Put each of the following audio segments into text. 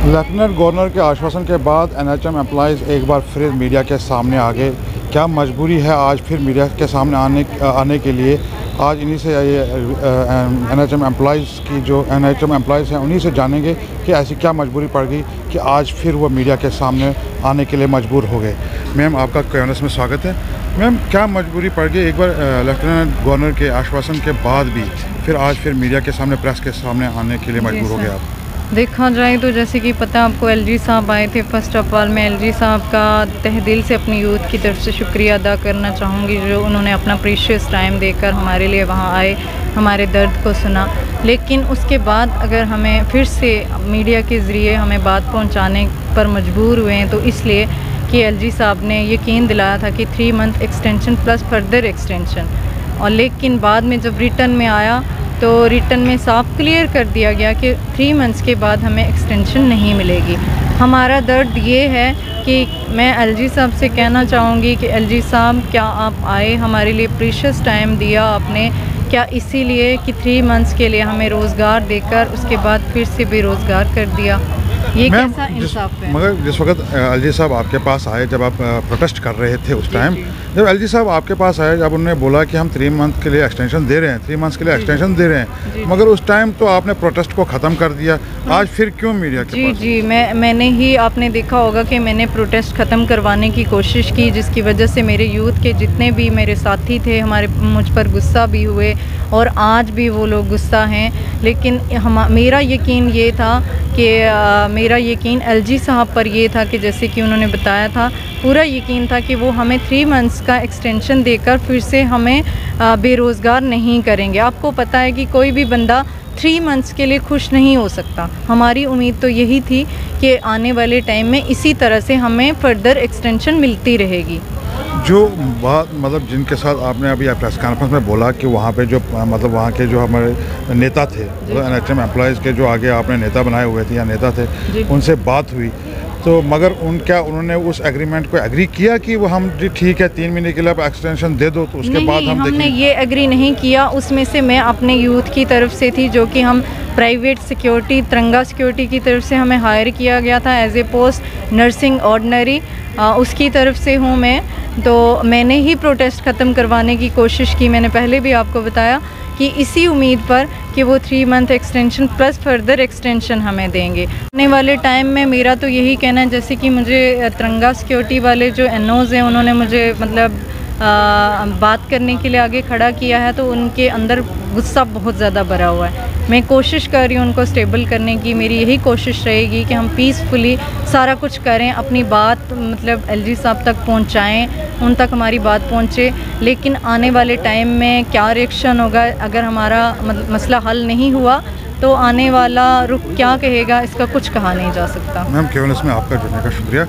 Lieutenant governor के आश्वासन के बाद NHM एम्प्लॉइज़ एक बार फिर मीडिया के सामने आ गए। क्या मजबूरी है आज फिर मीडिया के सामने आने के लिए? आज इन्हीं से NHM एम्प्लॉइज़ की जो NHM एम्प्लॉइज़ हैं उन्हीं से जानेंगे कि ऐसी क्या मजबूरी पड़ गई कि आज फिर वो मीडिया के सामने आने के लिए मजबूर हो गए। मैम, आपका क्यूएनएस में स्वागत है। मैम, क्या मजबूरी पड़ गई? एक बार लेफ्टिनेंट गवर्नर के आश्वासन के बाद भी फिर आज फिर मीडिया के सामने, प्रेस के सामने आने के लिए मजबूर हो गए आप? देखा जाए तो जैसे कि पता आपको LG साहब आए थे। फर्स्ट ऑफ ऑल मैं LG साहब का तहे दिल से अपनी यूथ की तरफ से शुक्रिया अदा करना चाहूँगी, जो उन्होंने अपना प्रीशियस टाइम देकर हमारे लिए वहाँ आए, हमारे दर्द को सुना। लेकिन उसके बाद अगर हमें फिर से मीडिया के ज़रिए हमें बात पहुँचाने पर मजबूर हुए हैं तो इसलिए कि LG साहब ने यकीन दिलाया था कि 3 month extension plus further extension, और लेकिन बाद में जब रिटर्न में आया तो रिटर्न में साफ क्लियर कर दिया गया कि 3 मंथ्स के बाद हमें एक्सटेंशन नहीं मिलेगी। हमारा दर्द ये है कि मैं LG साहब से कहना चाहूँगी कि LG साहब, क्या आप आए, हमारे लिए प्रीशियस टाइम दिया आपने, क्या इसीलिए कि 3 मंथ्स के लिए हमें रोज़गार देकर उसके बाद फिर से बेरोज़गार कर दिया? ये कैसा इंसाफ है? मगर जिस वक्त LG साहब आपके पास आए, जब आप प्रोटेस्ट कर रहे थे उस टाइम, जब LG साहब आपके पास आए, जब उन्होंने बोला कि हम 3 मंथ के लिए एक्सटेंशन दे रहे हैं, 3 मंथ्स के लिए एक्सटेंशन दे रहे हैं, मगर उस टाइम तो आपने प्रोटेस्ट को ख़त्म कर दिया। आज फिर क्यों मीडिया के पास? जी, मैंने ही, आपने देखा होगा कि मैंने प्रोटेस्ट ख़त्म करवाने की कोशिश की, जिसकी वजह से मेरे यूथ के जितने भी मेरे साथी थे मुझ पर गुस्सा भी हुए और आज भी वो लोग गुस्सा हैं। लेकिन मेरा यकीन ये था कि मेरा यकीन LG साहब पर ये था कि जैसे कि उन्होंने बताया था, पूरा यकीन था कि वो हमें 3 मंथ्स का एक्सटेंशन देकर फिर से हमें बेरोज़गार नहीं करेंगे। आपको पता है कि कोई भी बंदा 3 मंथ्स के लिए खुश नहीं हो सकता। हमारी उम्मीद तो यही थी कि आने वाले टाइम में इसी तरह से हमें फर्दर एक्सटेंशन मिलती रहेगी। जो बात मतलब जिनके साथ आपने अभी प्रेस कॉन्फ्रेंस में बोला कि वहाँ पे जो मतलब वहाँ के जो हमारे नेता थे, मतलब NHM एम्प्लॉइज़ के जो आगे आपने नेता बनाए हुए थे या नेता थे, उनसे बात हुई तो मगर उन्होंने उस एग्रीमेंट को एग्री किया कि वो हम जी ठीक है 3 महीने के लिए आप एक्सटेंशन दे दो, तो उसके बाद हमने ये एग्री नहीं किया। उसमें से मैं अपने यूथ की तरफ से थी, जो कि हम प्राइवेट सिक्योरिटी, तिरंगा सिक्योरिटी की तरफ से हमें हायर किया गया था as a post nursing ordinary, उसकी तरफ से हूँ मैं। तो मैंने ही प्रोटेस्ट ख़त्म करवाने की कोशिश की। मैंने पहले भी आपको बताया कि इसी उम्मीद पर कि वो 3 month extension plus further extension हमें देंगे। आने वाले टाइम में मेरा तो यही कहना है, जैसे कि मुझे तिरंगा सिक्योरिटी वाले जो NOs हैं उन्होंने मुझे मतलब बात करने के लिए आगे खड़ा किया है, तो उनके अंदर गुस्सा बहुत ज़्यादा भरा हुआ है। मैं कोशिश कर रही हूँ उनको स्टेबल करने की। मेरी यही कोशिश रहेगी कि हम पीसफुली सारा कुछ करें, अपनी बात मतलब LG साहब तक पहुँचाएँ, उन तक हमारी बात पहुँचे। लेकिन आने वाले टाइम में क्या रिएक्शन होगा, अगर हमारा मसला हल नहीं हुआ तो आने वाला रुख क्या कहेगा, इसका कुछ कहा नहीं जा सकता। मैम, केवल इसमें आपका जुड़ने का शुक्रिया।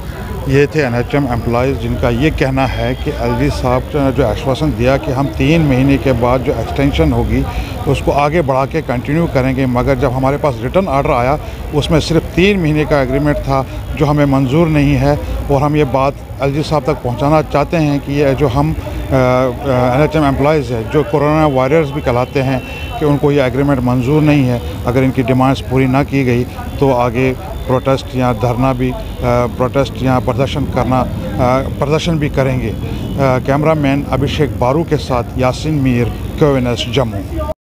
ये थे NHM एम्प्लॉइज़ जिनका ये कहना है कि LG साहब ने जो आश्वासन दिया कि हम 3 महीने के बाद जो एक्सटेंशन होगी तो उसको आगे बढ़ा के कंटिन्यू करेंगे, मगर जब हमारे पास रिटर्न ऑर्डर आया उसमें सिर्फ 3 महीने का एग्रीमेंट था जो हमें मंजूर नहीं है। और हम ये बात LG साहब तक पहुंचाना चाहते हैं कि ये जो हम NHM एम्प्लॉइज़ है, जो कोरोना वॉरियर्स भी कहलाते हैं, कि उनको ये एग्रीमेंट मंजूर नहीं है। अगर इनकी डिमांड्स पूरी ना की गई तो आगे प्रोटेस्ट या धरना भी प्रोटेस्ट या प्रदर्शन भी करेंगे। कैमरामैन अभिषेक बारू के साथ यासिन मीर, क्यूएनएस जम्मू।